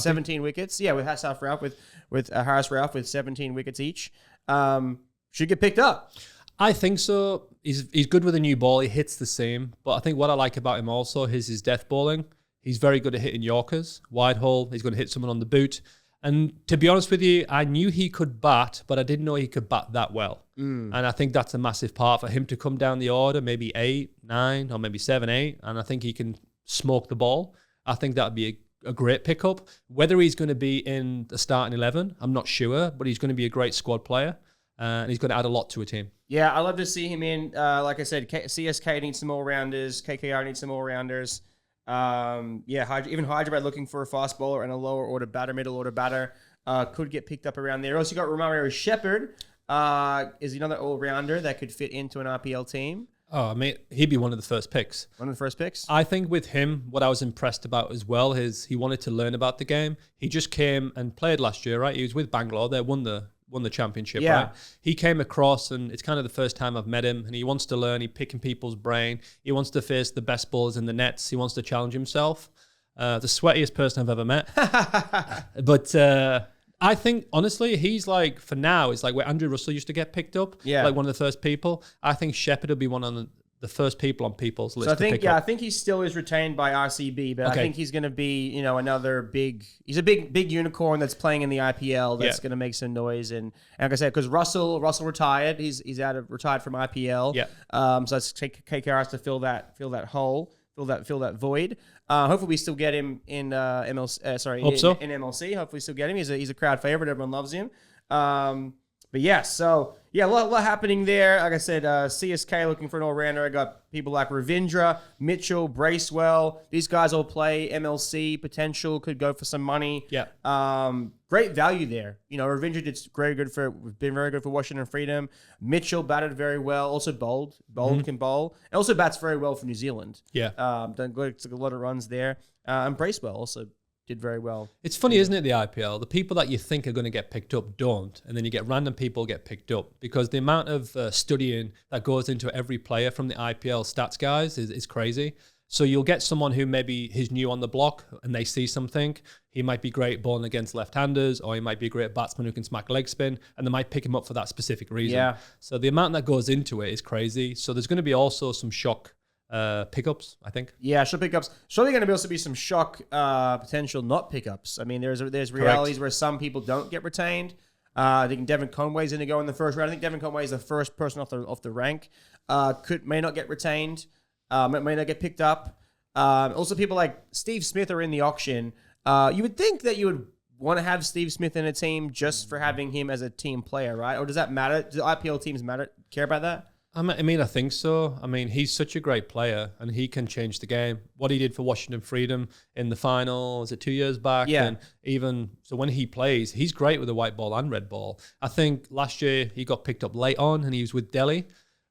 17 wickets. Yeah, with Hassaf Ralph, with Haris Ralph with 17 wickets each. Should get picked up. I think so. He's good with a new ball. He hits the same. But I think what I like about him also is his death bowling. He's very good at hitting Yorkers, wide hole. He's going to hit someone on the boot. And to be honest with you, I knew he could bat, but I didn't know he could bat that well. And I think that's a massive part for him to come down the order, maybe 8, 9, or maybe 7, 8. And I think he can smoke the ball. I think that would be a great pickup. Whether he's going to be in the starting 11, I'm not sure, but he's going to be a great squad player. And he's going to add a lot to a team. Yeah, I love to see him in. Like I said, CSK needs some all-rounders. KKR needs some all-rounders. Even Hyderabad looking for a fast bowler and a lower-order batter, middle-order batter. Could get picked up around there. Also, you got Romario Shepherd. Is another all-rounder that could fit into an RPL team. Oh, I mean, he'd be one of the first picks. One of the first picks? I think with him, what I was impressed about as well is he wanted to learn about the game. He just came and played last year, right? He was with Bangalore. They won the championship, right? He came across, and it's kind of the first time I've met him, and he wants to learn. He's picking people's brain. He wants to face the best bowlers in the nets. He wants to challenge himself. The sweatiest person I've ever met. But I think, honestly, he's like, for now, it's like where Andrew Russell used to get picked up, like one of the first people. I think Shepherd will be one of the first people on people's list. So I think he still is retained by RCB, but I think he's going to be, another big. He's a big unicorn that's playing in the IPL that's going to make some noise. And like I said, because Russell retired, he's retired from IPL. Yeah. So it's KKR has to fill that hole, fill that void. Hopefully we still get him in MLC. In MLC. Hopefully we still get him. He's a crowd favorite. Everyone loves him. But yeah, so a lot happening there. Like I said, CSK looking for an all-rounder. I got people like Ravindra, Mitchell, Bracewell. These guys all play MLC. Potential could go for some money. Yeah. Great value there. Ravindra been very good for Washington Freedom. Mitchell batted very well. Also bowled. Can bowl. And also bats very well for New Zealand. Yeah. Done good. Took a lot of runs there. And Bracewell also did very well. It's funny, isn't it, the IPL? The people that you think are going to get picked up don't, and then you get random people get picked up because the amount of studying that goes into every player from the IPL stats guys is crazy. So you'll get someone who maybe is new on the block and they see something. He might be great bowling against left-handers, or he might be a great batsman who can smack leg spin, and they might pick him up for that specific reason. Yeah. So the amount that goes into it is crazy. So there's going to be also some shock pickups, I think. Yeah, shock pickups. Surely going to also be some shock potential not pickups. I mean, there's realities where some people don't get retained. I think Devin Conway's going to go in the first round. I think Devin Conway is the first person off the rank. May not get retained. May not get picked up. Also, people like Steve Smith are in the auction. You would think that you would want to have Steve Smith in a team just for having him as a team player, right? Or does that matter? Do IPL teams care about that? I mean, I think so. I mean, he's such a great player, and he can change the game. What he did for Washington Freedom in the final, was it 2 years back? Yeah. And even, so when he plays, he's great with the white ball and red ball. I think last year he got picked up late on, and he was with Delhi.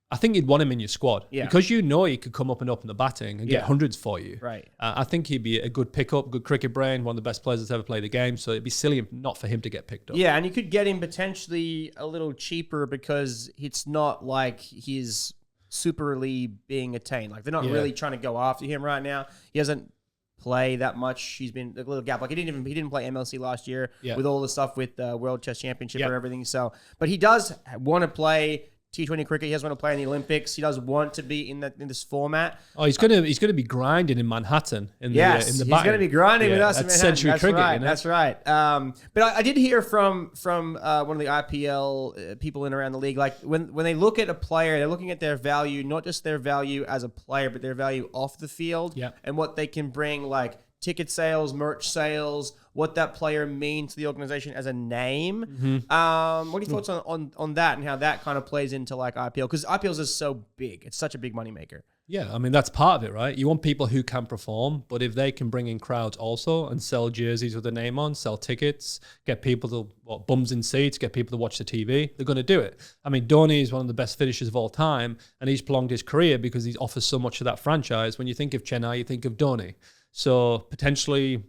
I think you'd want him in your squad because you know he could come up and open the batting and get hundreds for you. Right. I think he'd be a good pickup, good cricket brain, one of the best players that's ever played the game. So it'd be silly not for him to get picked up. Yeah, and you could get him potentially a little cheaper because it's not like he's superly being attained. Like they're not really trying to go after him right now. He doesn't play that much. He's been a little gap. Like he didn't play MLC last year with all the stuff with the World Chess Championship or everything. So, but he does want to play T20 cricket. He does want to play in the Olympics. He does want to be in this format. Oh, he's gonna be grinding in Manhattan in the he's going to be grinding with us in Manhattan. Century cricket. Right, you know? That's right. But I did hear from one of the IPL people in around the league, like when they look at a player, they're looking at their value, not just their value as a player, but their value off the field and what they can bring, like ticket sales, merch sales, what that player means to the organization as a name. What are your thoughts on that and how that kind of plays into like IPL? Because IPL is so big. It's such a big moneymaker. Yeah, I mean, that's part of it, right? You want people who can perform, but if they can bring in crowds also and sell jerseys with the name on, sell tickets, get people to, bums in seats, get people to watch the TV, they're going to do it. I mean, Dhoni is one of the best finishers of all time, and he's prolonged his career because he offers so much of that franchise. When you think of Chennai, you think of Dhoni. So potentially,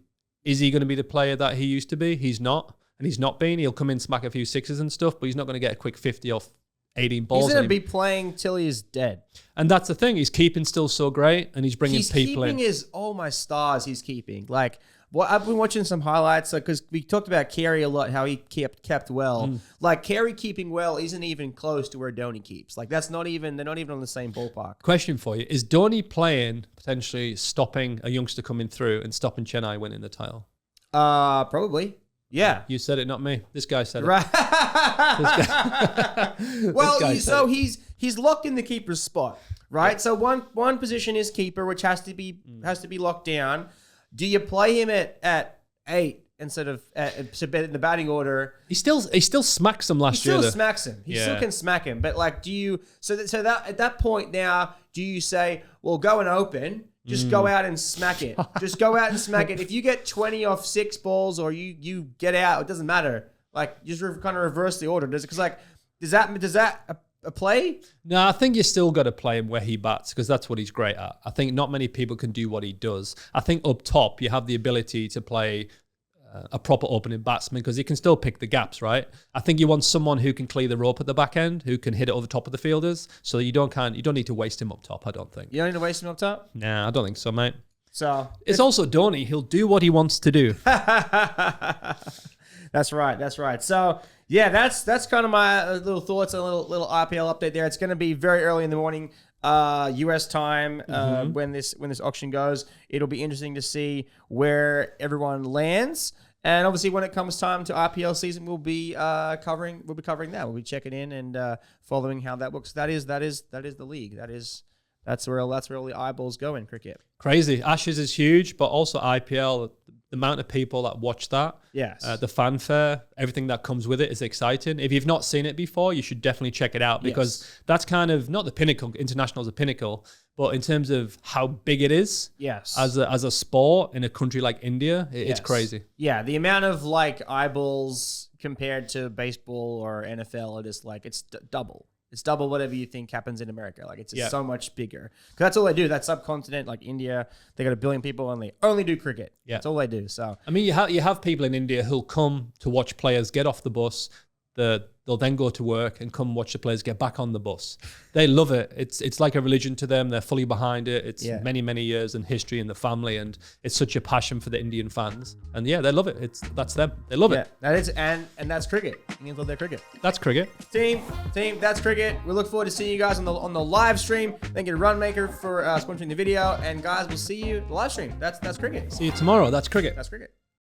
is he going to be the player that he used to be? He's not, and he's not been. He'll come in, smack a few sixes and stuff, but he's not going to get a quick 50 off 18 balls. He's going to be playing till he is dead. And that's the thing. He's keeping still so great, and he's bringing people in. My stars he's keeping. Like, I've been watching some highlights because we talked about Carey a lot, how he kept well. Like, Carey keeping well isn't even close to where Dhoni keeps. Like, they're not even on the same ballpark. Question for you. Is Dhoni playing potentially stopping a youngster coming through and stopping Chennai winning the title? Probably. Yeah. You said it, not me. This guy said it. Right. Well, he's locked in the keeper's spot, right? Yeah. So one position is keeper, which has to be locked down. Do you play him at 8 instead of in the batting order? He still smacks him last year. He still smacks him. He still can smack him. But like, do you so that at that point now, do you say, well, go and open? Just go out and smack it. Just go out and smack it. If you get 20 off 6 balls or you get out, it doesn't matter. Like, you just kind of reverse the order. Does that a play? No, I think you still got to play him where he bats because that's what he's great at. I think not many people can do what he does. I think up top, you have the ability to play a proper opening batsman because he can still pick the gaps, right? I think you want someone who can clear the rope at the back end, who can hit it over top of the fielders. So you don't need to waste him up top, I don't think. You don't need to waste him up top? Nah, I don't think so, mate. So it's also Dhoni. He'll do what he wants to do. That's right. So yeah, that's kind of my little thoughts on a little IPL update there. It's going to be very early in the morning, US time, when this auction goes. It'll be interesting to see where everyone lands. And obviously, when it comes time to IPL season, we'll be covering that. We'll be checking in and following how that works. That is the league. That's where all the eyeballs go in cricket. Crazy. Ashes is huge, but also IPL. The amount of people that watch that, the fanfare, everything that comes with it is exciting. If you've not seen it before, you should definitely check it out because that's kind of not the pinnacle. International is a pinnacle, but in terms of how big it is, as a sport in a country like India, it's crazy. Yeah, the amount of like eyeballs compared to baseball or NFL, it's double. It's double whatever you think happens in America. Like, it's so much bigger. Because that's all they do. That subcontinent, like India, they got 1 billion people and they only do cricket. Yeah. That's all they do. So, I mean, you have people in India who'll come to watch players get off the bus. They'll then go to work and come watch the players get back on the bus. They love it. It's like a religion to them. They're fully behind it. It's many, many years in history in the family, and it's such a passion for the Indian fans. And they love it. That's them. They love it. That is, and that's cricket. You love their cricket. That's cricket. Team, that's cricket. We look forward to seeing you guys on the live stream. Thank you to Runmaker for sponsoring the video. And guys, we'll see you at the live stream. That's cricket. See you tomorrow. That's cricket. That's cricket.